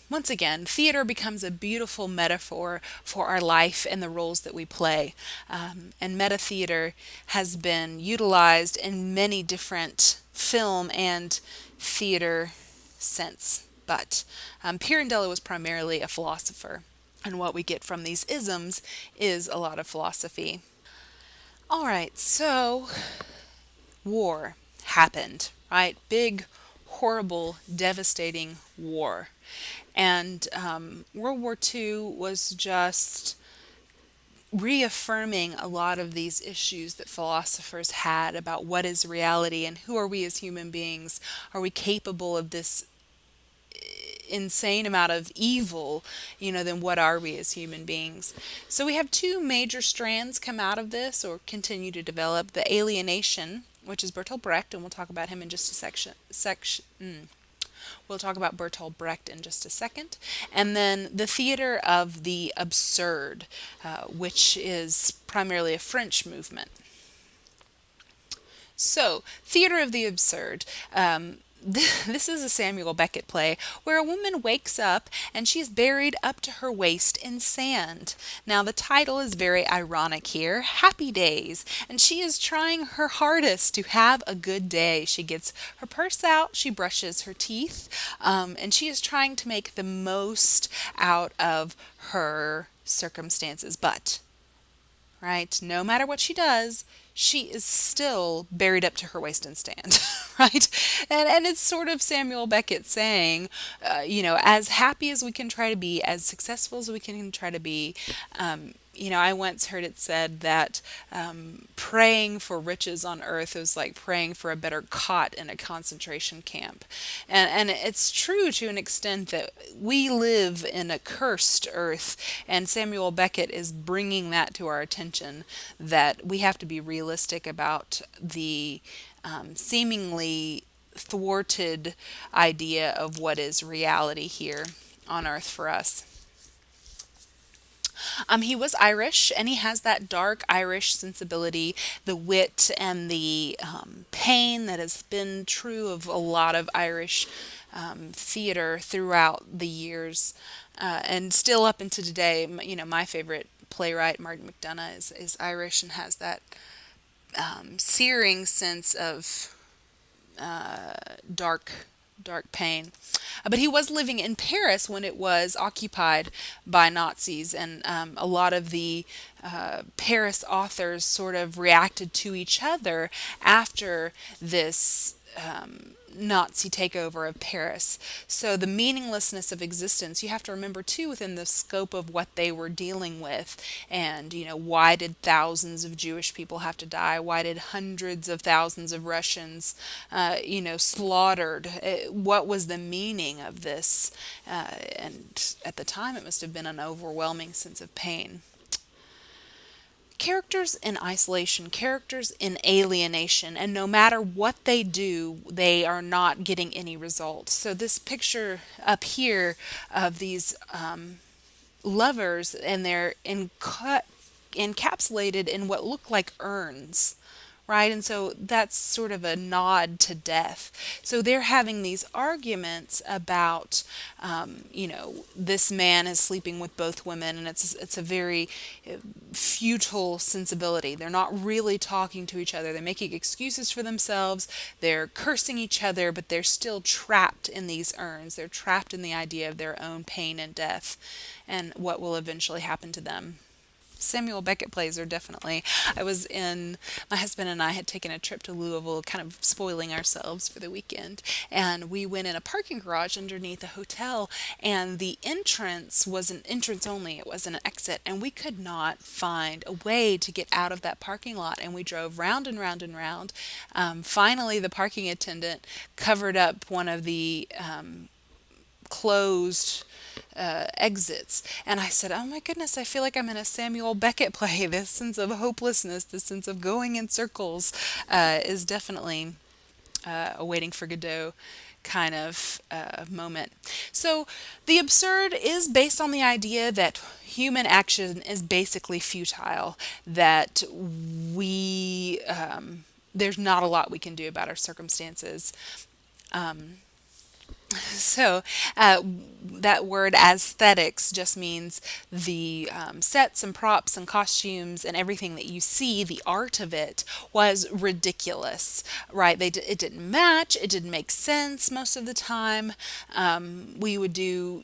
once again, theater becomes a beautiful metaphor for our life and the roles that we play. And meta theater has been utilized in many different film and theater since. But Pirandello was primarily a philosopher. And what we get from these isms is a lot of philosophy. All right, so war happened, right? Big, horrible, devastating war. And World War II was just reaffirming a lot of these issues that philosophers had about what is reality and who are we as human beings. Are we capable of this insane amount of evil? Then what are we as human beings? So we have two major strands come out of this, or continue to develop: the Alienation, which is Bertolt Brecht, and we'll talk about him in just a section. We'll talk about Bertolt Brecht in just a second. And then the theater of the absurd, which is primarily a French movement. So, theater of the absurd. This is a Samuel Beckett play where a woman wakes up and she's buried up to her waist in sand. Now, the title is very ironic here, Happy Days, and she is trying her hardest to have a good day. She gets her purse out, she brushes her teeth, and she is trying to make the most out of her circumstances. But right? No matter what she does, she is still buried up to her waist in sand, right? And it's sort of Samuel Beckett saying, as happy as we can try to be, as successful as we can try to be, I once heard it said that praying for riches on earth is like praying for a better cot in a concentration camp. And it's true to an extent that we live in a cursed earth, and Samuel Beckett is bringing that to our attention, that we have to be realistic about the seemingly thwarted idea of what is reality here on earth for us. He was Irish, and he has that dark Irish sensibility, the wit and the pain that has been true of a lot of Irish theater throughout the years, and still up into today. My favorite playwright, Martin McDonagh, is Irish and has that searing sense of dark pain. But he was living in Paris when it was occupied by Nazis, and a lot of the Paris authors sort of reacted to each other after this Nazi takeover of Paris. So the meaninglessness of existence, you have to remember too within the scope of what they were dealing with. And, why did thousands of Jewish people have to die? Why did hundreds of thousands of Russians, slaughtered? What was the meaning of this? And at the time, it must have been an overwhelming sense of pain. Characters in isolation, characters in alienation, and no matter what they do, they are not getting any results. So, this picture up here of these lovers, and they're encapsulated in what look like urns, right? And so that's sort of a nod to death. So they're having these arguments about, this man is sleeping with both women, and it's a very futile sensibility. They're not really talking to each other. They're making excuses for themselves. They're cursing each other, but they're still trapped in these urns. They're trapped in the idea of their own pain and death and what will eventually happen to them. Samuel Beckett plays are definitely. My husband and I had taken a trip to Louisville, kind of spoiling ourselves for the weekend. And we went in a parking garage underneath a hotel, and the entrance was an entrance only. It wasn't an exit. And we could not find a way to get out of that parking lot. And we drove round and round and round. Finally, the parking attendant covered up one of the closed exits. And I said, oh my goodness, I feel like I'm in a Samuel Beckett play. This sense of hopelessness, this sense of going in circles is definitely a Waiting for Godot kind of moment. So the absurd is based on the idea that human action is basically futile, that there's not a lot we can do about our circumstances. So that word aesthetics just means the sets and props and costumes and everything that you see, the art of it was ridiculous, right? It didn't match, it didn't make sense most of the time. We would do,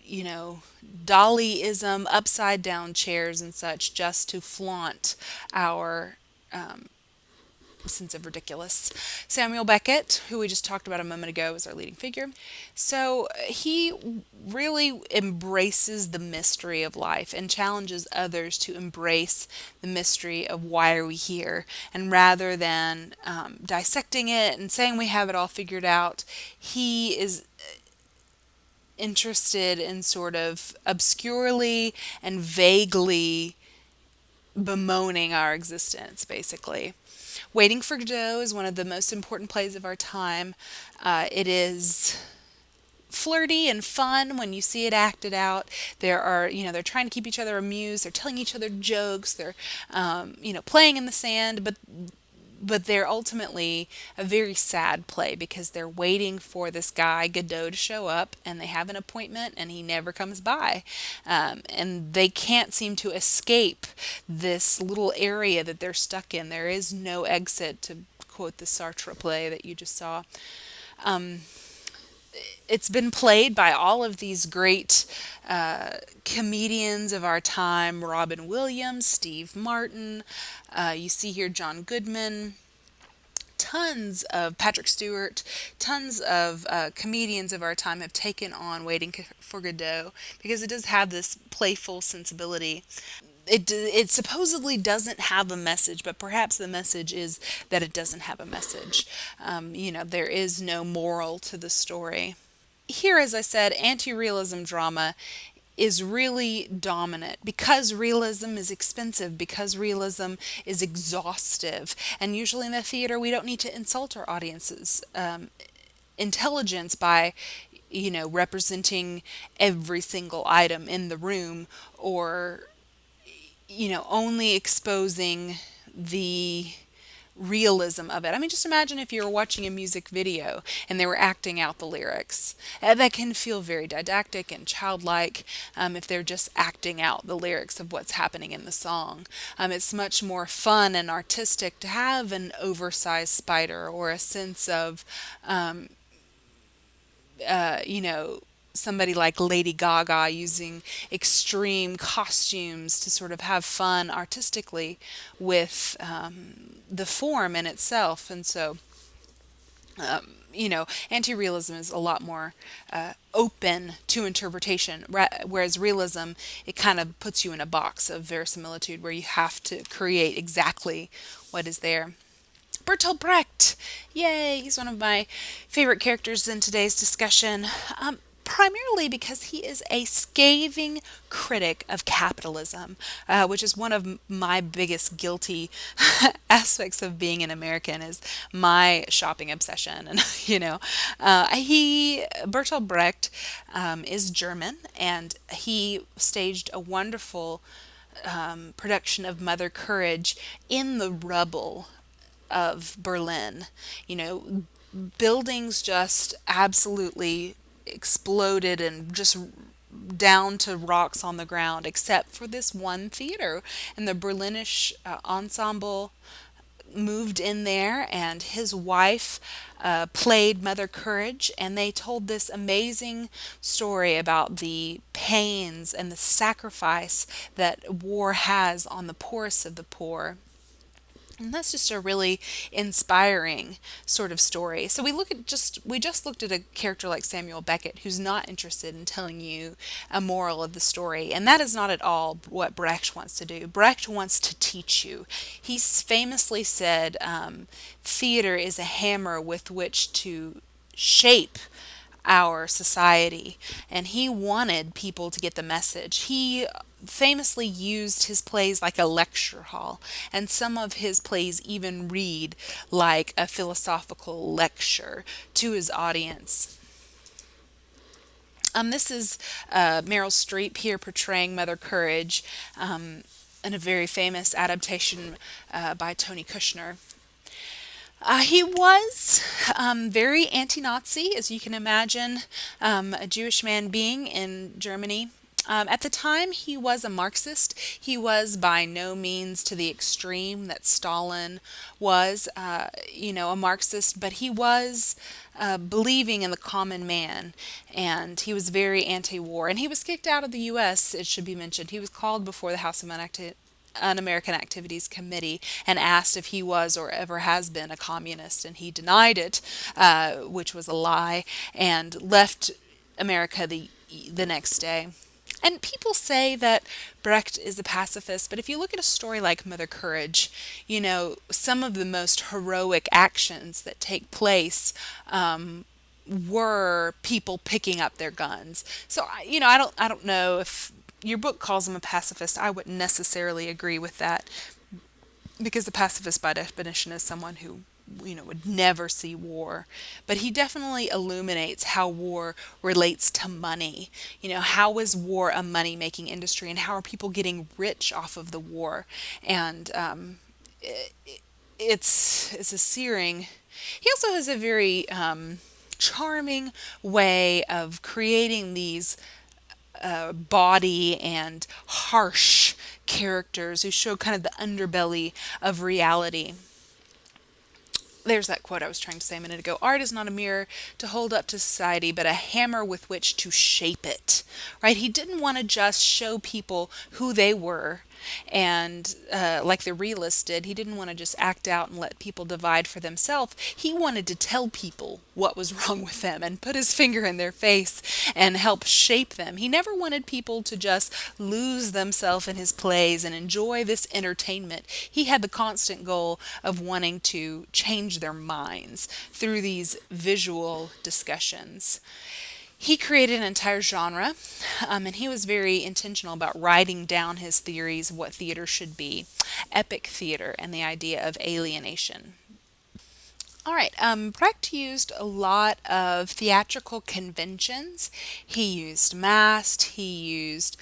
Dollyism, upside down chairs and such just to flaunt our sense of ridiculous. Samuel Beckett, who we just talked about a moment ago, is our leading figure. So he really embraces the mystery of life and challenges others to embrace the mystery of why are we here. And rather than dissecting it and saying we have it all figured out, he is interested in sort of obscurely and vaguely bemoaning our existence, basically. Waiting for Godot is one of the most important plays of our time. It is flirty and fun when you see it acted out. They're trying to keep each other amused. They're telling each other jokes. They're, playing in the sand, but they're ultimately a very sad play because they're waiting for this guy Godot to show up, and they have an appointment and he never comes by, and they can't seem to escape this little area that they're stuck in. There is no exit, to quote the Sartre play that you just saw. It's been played by all of these great comedians of our time: Robin Williams, Steve Martin, you see here John Goodman, tons of Patrick Stewart, tons of comedians of our time have taken on Waiting for Godot because it does have this playful sensibility. It supposedly doesn't have a message, but perhaps the message is that it doesn't have a message. There is no moral to the story. Here, as I said, anti-realism drama is really dominant because realism is expensive, because realism is exhaustive. And usually in the theater, we don't need to insult our audience's intelligence by, representing every single item in the room, or, only exposing the realism of it. I mean, just imagine if you were watching a music video and they were acting out the lyrics. That can feel very didactic and childlike if they're just acting out the lyrics of what's happening in the song. It's much more fun and artistic to have an oversized spider or a sense of, somebody like Lady Gaga using extreme costumes to sort of have fun artistically with the form in itself. And so anti-realism is a lot more open to interpretation, whereas realism, it kind of puts you in a box of verisimilitude where you have to create exactly what is there. Bertolt Brecht. Yay, he's one of my favorite characters in today's discussion. Primarily because he is a scathing critic of capitalism, which is one of my biggest guilty aspects of being an American is my shopping obsession. And Bertolt Brecht is German, and he staged a wonderful production of Mother Courage in the rubble of Berlin. You know, buildings just absolutely exploded and just down to rocks on the ground, except for this one theater. And the Berlinish ensemble moved in there, and his wife played Mother Courage, and they told this amazing story about the pains and the sacrifice that war has on the poorest of the poor. And that's just a really inspiring sort of story. So we just looked at a character like Samuel Beckett, who's not interested in telling you a moral of the story, and that is not at all what Brecht wants to do. Brecht wants to teach you. He's famously said, theater is a hammer with which to shape our society, and he wanted people to get the message. He famously used his plays like a lecture hall, and some of his plays even read like a philosophical lecture to his audience. This is Meryl Streep here portraying Mother Courage in a very famous adaptation by Tony Kushner. He was very anti-Nazi, as you can imagine, a Jewish man being in Germany. At the time, he was a Marxist. He was by no means to the extreme that Stalin was, a Marxist, but he was believing in the common man, and he was very anti-war. And he was kicked out of the U.S., it should be mentioned. He was called before the House of Un-American Activities Committee and asked if he was or ever has been a communist, and he denied it, which was a lie, and left America the next day. And people say that Brecht is a pacifist, but if you look at a story like Mother Courage, some of the most heroic actions that take place were people picking up their guns. So, I don't know if your book calls him a pacifist. I wouldn't necessarily agree with that, because the pacifist by definition is someone who would never see war. But he definitely illuminates how war relates to money. How is war a money making industry, and how are people getting rich off of the war? And it's a searing. He also has a very charming way of creating these body and harsh characters who show kind of the underbelly of reality. There's that quote I was trying to say a minute ago. Art is not a mirror to hold up to society, but a hammer with which to shape it. Right? He didn't want to just show people who they were, and like the realist did, he didn't want to just act out and let people divide for themselves. He wanted to tell people what was wrong with them and put his finger in their face and help shape them. He never wanted people to just lose themselves in his plays and enjoy this entertainment. He had the constant goal of wanting to change their minds through these visual discussions. He created an entire genre, and he was very intentional about writing down his theories of what theater should be, epic theater, and the idea of alienation. All right, Brecht used a lot of theatrical conventions. He used masked, he used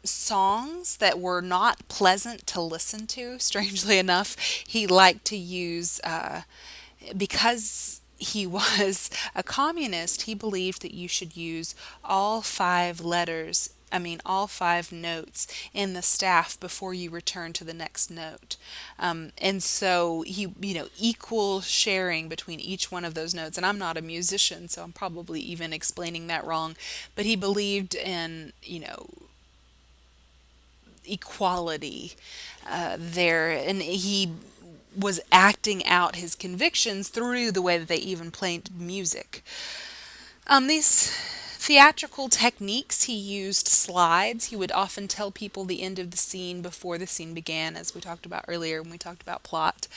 songs that were not pleasant to listen to. Strangely enough, he liked to use, because he was a communist, he believed that you should use all all five notes in the staff before you return to the next note. And so equal sharing between each one of those notes. And I'm not a musician, so I'm probably even explaining that wrong. But he believed in, equality there. And he was acting out his convictions through the way that they even played music. These theatrical techniques, he used slides. He would often tell people the end of the scene before the scene began, as we talked about earlier when we talked about plot.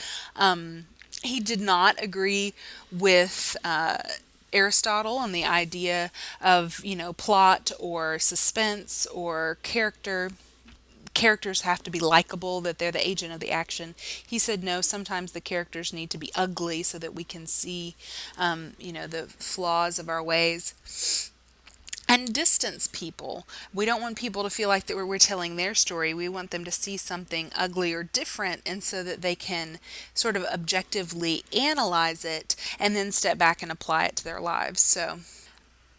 He did not agree with Aristotle on the idea of, plot or suspense or characters have to be likable, that they're the agent of the action. He said no, sometimes the characters need to be ugly so that we can see, the flaws of our ways. And distance people. We don't want people to feel like that we're telling their story. We want them to see something ugly or different, and so that they can sort of objectively analyze it and then step back and apply it to their lives.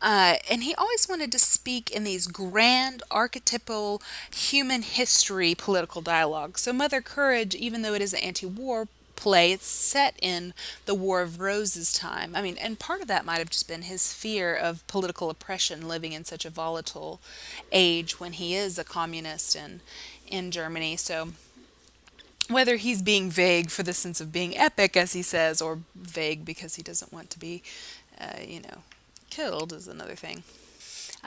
And he always wanted to speak in these grand, archetypal, human history political dialogues. So, Mother Courage, even though it is an anti war play, it's set in the War of Roses time. I mean, and part of that might have just been his fear of political oppression living in such a volatile age when he is a communist in Germany. So, whether he's being vague for the sense of being epic, as he says, or vague because he doesn't want to be, killed is another thing.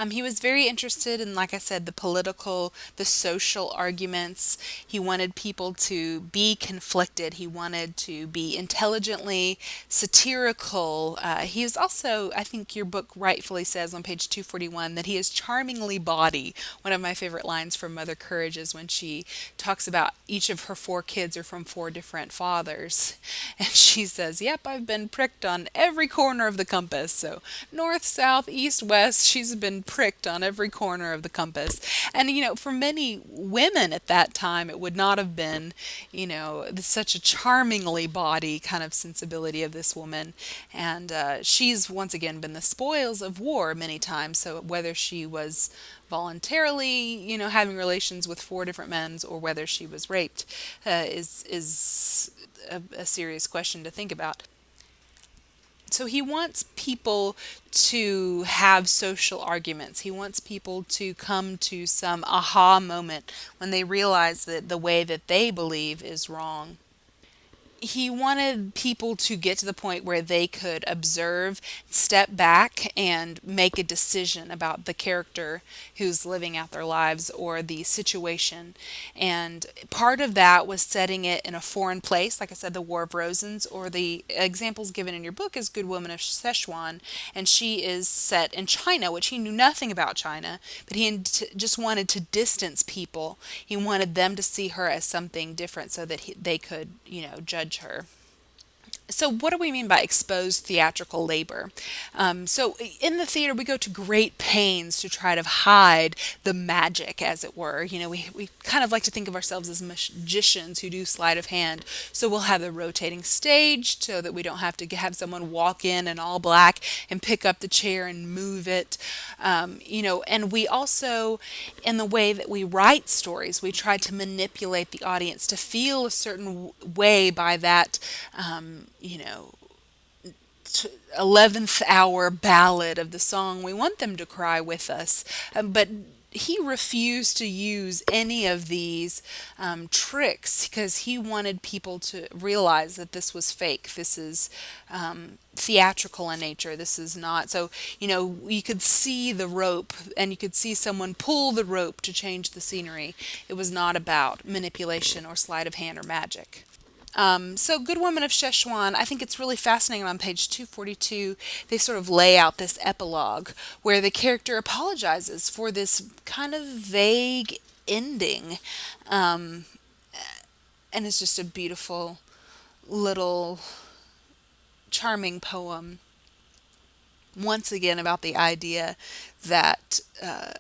He was very interested in, like I said, the political, the social arguments. He wanted people to be conflicted. He wanted to be intelligently satirical. He is also, I think your book rightfully says on page 241, that he is charmingly bawdy. One of my favorite lines from Mother Courage is when she talks about each of her four kids are from four different fathers. And she says, yep, I've been pricked on every corner of the compass. So north, south, east, west, she's been pricked on every corner of the compass. And, for many women at that time, it would not have been, such a charmingly bawdy kind of sensibility of this woman. And she's once again been the spoils of war many times. So whether she was voluntarily, having relations with four different men, or whether she was raped, is a serious question to think about. So he wants people to have social arguments. He wants people to come to some aha moment when they realize that the way that they believe is wrong. He wanted people to get to the point where they could observe, step back, and make a decision about the character who's living out their lives or the situation. And part of that was setting it in a foreign place, like I said, the War of Roses, or the examples given in your book is Good Woman of Szechuan, and she is set in China, which he knew nothing about China, but he just wanted to distance people. He wanted them to see her as something different so that they could, judge her. So, what do we mean by exposed theatrical labor? So, in the theater, we go to great pains to try to hide the magic, as it were. We kind of like to think of ourselves as magicians who do sleight of hand. So, we'll have the rotating stage so that we don't have to have someone walk in all black and pick up the chair and move it. And we also, in the way that we write stories, we try to manipulate the audience to feel a certain way by that. 11th hour ballad of the song. We want them to cry with us. But he refused to use any of these tricks because he wanted people to realize that this was fake. This is theatrical in nature. This is not. So, you could see the rope and you could see someone pull the rope to change the scenery. It was not about manipulation or sleight of hand or magic. So Good Woman of Szechuan, I think it's really fascinating. On page 242, they sort of lay out this epilogue where the character apologizes for this kind of vague ending. And it's just a beautiful little charming poem. Once again, about the idea that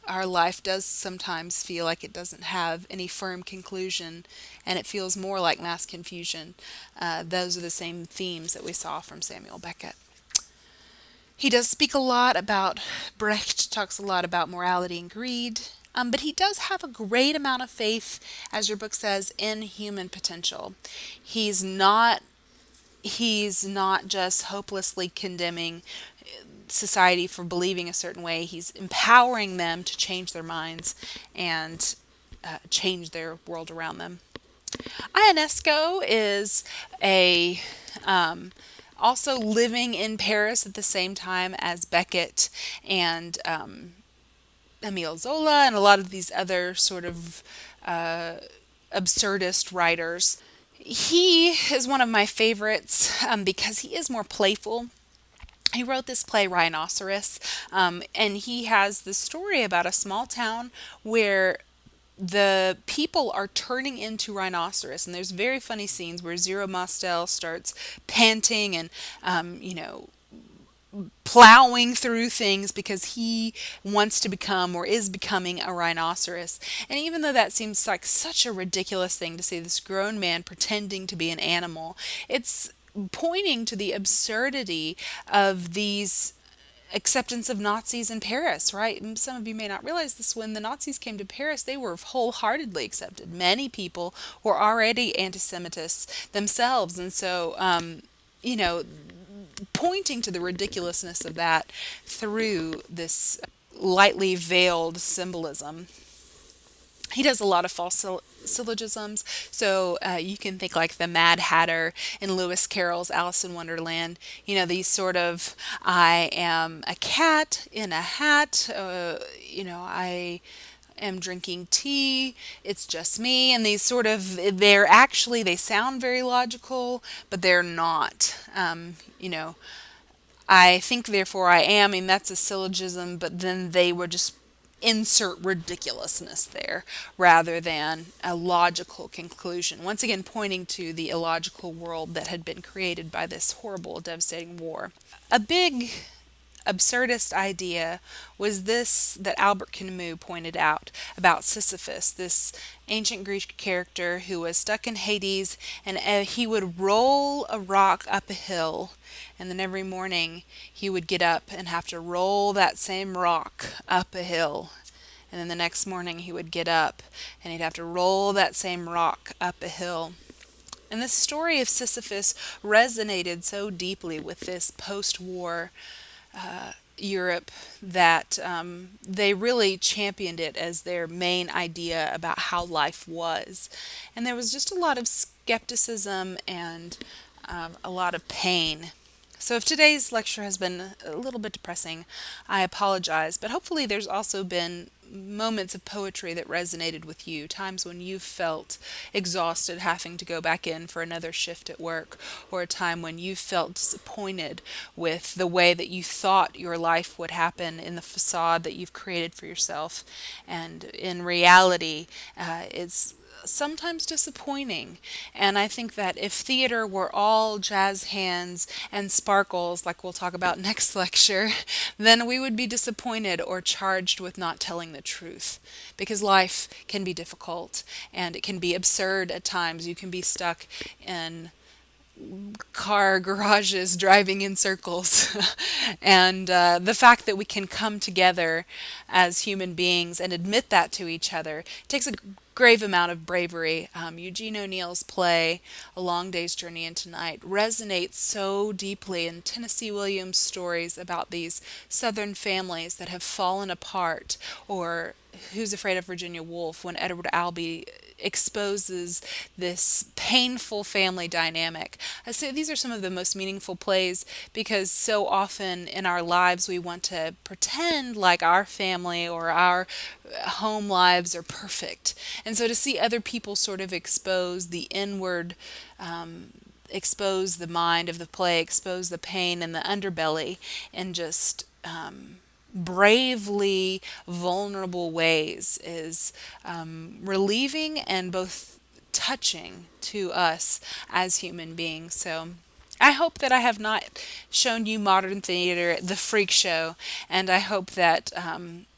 our life does sometimes feel like it doesn't have any firm conclusion, and it feels more like mass confusion. Those are the same themes that we saw from Samuel Beckett. He does speak a lot about, Brecht talks a lot about morality and greed, but he does have a great amount of faith, as your book says, in human potential. He's not just hopelessly condemning society for believing a certain way. He's empowering them to change their minds and change their world around them. Ionesco is a also living in Paris at the same time as Beckett and Emile Zola and a lot of these other sort of absurdist writers. He is one of my favorites because he is more playful. He wrote this play, Rhinoceros, and he has this story about a small town where the people are turning into rhinoceros, and there's very funny scenes where Zero Mostel starts panting and plowing through things because he wants to become or is becoming a rhinoceros. And even though that seems like such a ridiculous thing to see, this grown man pretending to be an animal, it's pointing to the absurdity of these acceptance of Nazis in Paris, right? And some of you may not realize this. When the Nazis came to Paris, they were wholeheartedly accepted. Many people were already anti-Semitists themselves. And so, you know, pointing to the ridiculousness of that through this lightly veiled symbolism. He does a lot of false syllogisms, so you can think like the Mad Hatter in Lewis Carroll's Alice in Wonderland. These sort of, I am a cat in a hat, I am drinking tea, it's just me, and these sort of, they sound very logical, but they're not. I think, therefore I am, and that's a syllogism, but then they would just insert ridiculousness there rather than a logical conclusion. Once again, pointing to the illogical world that had been created by this horrible, devastating war. A big absurdist idea was this that Albert Camus pointed out about Sisyphus, this ancient Greek character who was stuck in Hades, and he would roll a rock up a hill, and then every morning he would get up and have to roll that same rock up a hill. And then the next morning he would get up and he'd have to roll that same rock up a hill. And the story of Sisyphus resonated so deeply with this post-war Europe that they really championed it as their main idea about how life was. And there was just a lot of skepticism and a lot of pain. So if today's lecture has been a little bit depressing, I apologize, but hopefully there's also been moments of poetry that resonated with you, times when you felt exhausted having to go back in for another shift at work, or a time when you felt disappointed with the way that you thought your life would happen in the facade that you've created for yourself. And in reality, it's sometimes disappointing. And I think that if theater were all jazz hands and sparkles, like we'll talk about next lecture, then we would be disappointed or charged with not telling the truth. Because life can be difficult and it can be absurd at times. You can be stuck in car garages driving in circles. And the fact that we can come together as human beings and admit that to each other takes a grave amount of bravery. Eugene O'Neill's play, A Long Day's Journey into Night, resonates so deeply in Tennessee Williams' stories about these Southern families that have fallen apart, or Who's Afraid of Virginia Woolf, when Edward Albee exposes this painful family dynamic. I say these are some of the most meaningful plays because so often in our lives we want to pretend like our family or our home lives are perfect. And so to see other people sort of expose the inward, expose the mind of the play, expose the pain and the underbelly, and just bravely vulnerable ways is relieving and both touching to us as human beings. So I hope that I have not shown you modern theater, the freak show, and I hope that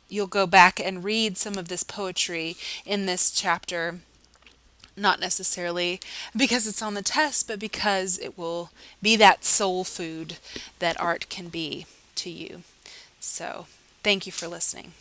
you'll go back and read some of this poetry in this chapter, not necessarily because it's on the test, but because it will be that soul food that art can be to you. So, thank you for listening.